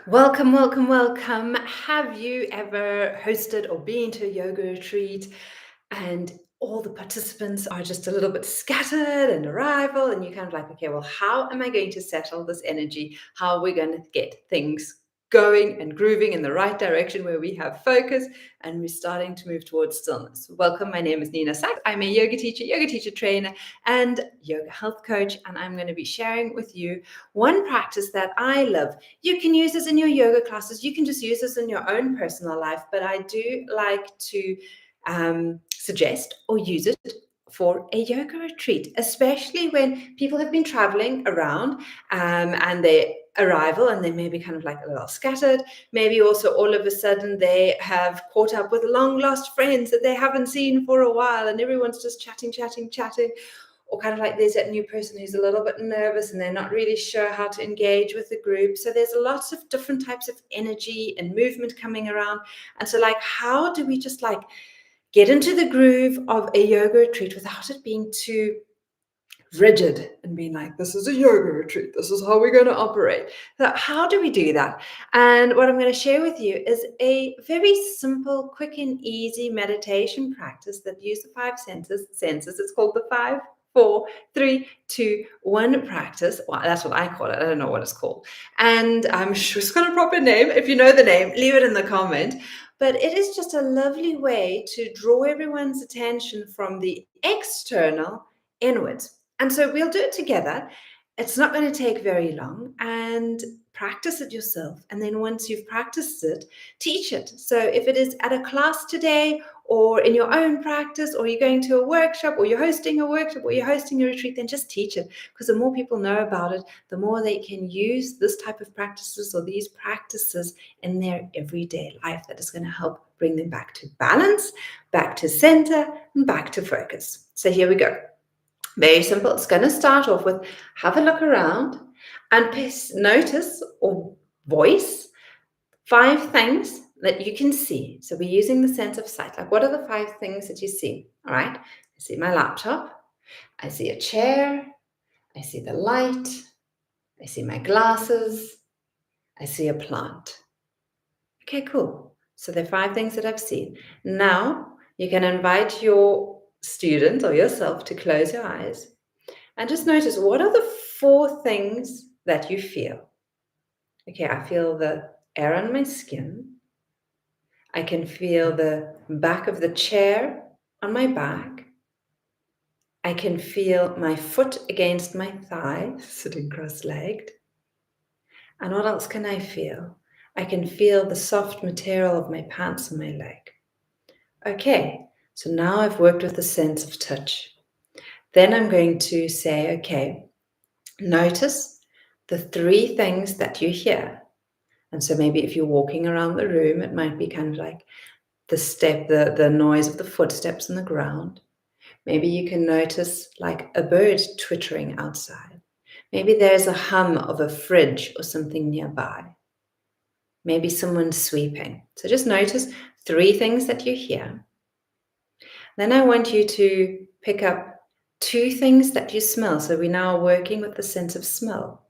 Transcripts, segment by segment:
Welcome, welcome, welcome. Have you ever hosted or been to a yoga retreat and all the participants are just a little bit scattered and arrival, and you're kind of like, okay, well, how am I going to settle this energy? How are we going to get things going and grooving in the right direction where we have focus and we're starting to move towards stillness? Welcome, my name is Nina Sachs. I'm a yoga teacher trainer, and yoga health coach, and I'm going to be sharing with you one practice that I love. You can use this in your yoga classes. You can just use this in your own personal life, but I do like to suggest or use it for a yoga retreat, especially when people have been traveling around and their arrival and they may be kind of like a little scattered. Maybe also all of a sudden they have caught up with long lost friends that they haven't seen for a while and everyone's just chatting, or kind of like there's that new person who's a little bit nervous and they're not really sure how to engage with the group. So there's lots of different types of energy and movement coming around. And so like, how do we just like get into the groove of a yoga retreat without it being too rigid and being like, this is a yoga retreat, this is how we're going to operate? So how do we do that? And what I'm going to share with you is a very simple, quick and easy meditation practice that uses the five senses. It's called the 5, 4, 3, 2, 1 practice. Well, that's what I call it. I don't know what it's called, and I'm sure it's got a proper name. If you know the name, leave it in the comment. But it is just a lovely way to draw everyone's attention from the external inwards. And so we'll do it together. It's not going to take very long, and practice it yourself. And then once you've practiced it, teach it. So if it is at a class today or in your own practice, or you're going to a workshop, or you're hosting a workshop, or you're hosting a retreat, then just teach it. Because the more people know about it, the more they can use this type of practices or these practices in their everyday life. That is going to help bring them back to balance, back to center, and back to focus. So here we go. Very simple. It's going to start off with have a look around and notice or voice 5 things that you can see. So we're using the sense of sight. Like, what are the 5 things that you see? All right. I see my laptop. I see a chair. I see the light. I see my glasses. I see a plant. Okay, cool. So there are 5 things that I've seen. Now you can invite your student or yourself to close your eyes and just notice, what are the 4 things that you feel? Okay, I feel the air on my skin. I can feel the back of the chair on my back. I can feel my foot against my thigh, sitting cross-legged. And what else can I feel? I can feel the soft material of my pants on my leg. Okay, so now I've worked with the sense of touch. Then I'm going to say, okay, notice the 3 things that you hear. And so maybe if you're walking around the room, it might be kind of like the noise of the footsteps on the ground. Maybe you can notice like a bird twittering outside. Maybe there's a hum of a fridge or something nearby. Maybe someone's sweeping. So just notice 3 things that you hear. Then I want you to pick up 2 things that you smell. So we're now working with the sense of smell.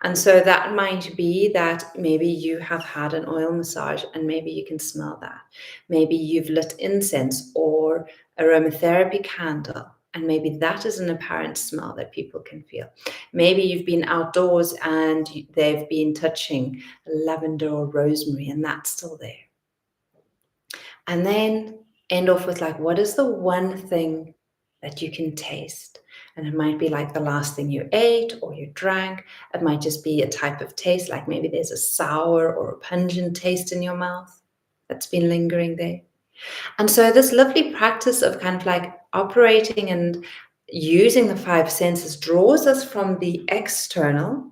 And so that might be that maybe you have had an oil massage and maybe you can smell that. Maybe you've lit incense or aromatherapy candle, and maybe that is an apparent smell that people can feel. Maybe you've been outdoors and they've been touching lavender or rosemary and that's still there. And then end off with like, what is the one thing that you can taste? And it might be like the last thing you ate or you drank. It might just be a type of taste, like maybe there's a sour or a pungent taste in your mouth that's been lingering there. And so this lovely practice of kind of like operating and using the 5 senses draws us from the external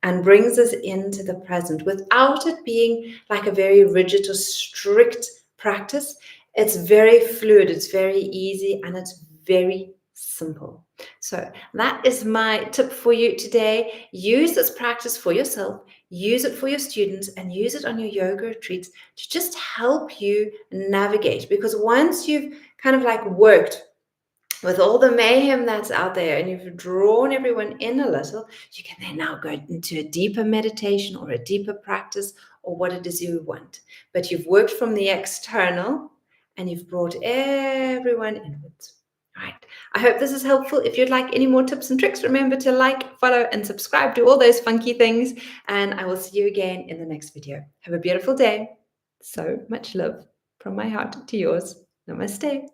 and brings us into the present without it being like a very rigid or strict practice. It's very fluid, it's very easy, and it's very simple. So that is my tip for you today. Use this practice for yourself, use it for your students, and use it on your yoga retreats to just help you navigate. Because once you've kind of like worked with all the mayhem that's out there, and you've drawn everyone in a little, you can then now go into a deeper meditation or a deeper practice or what it is you want. But you've worked from the external and you've brought everyone inwards. All right. I hope this is helpful. If you'd like any more tips and tricks, remember to like, follow, and subscribe. Do all those funky things. And I will see you again in the next video. Have a beautiful day. So much love from my heart to yours. Namaste.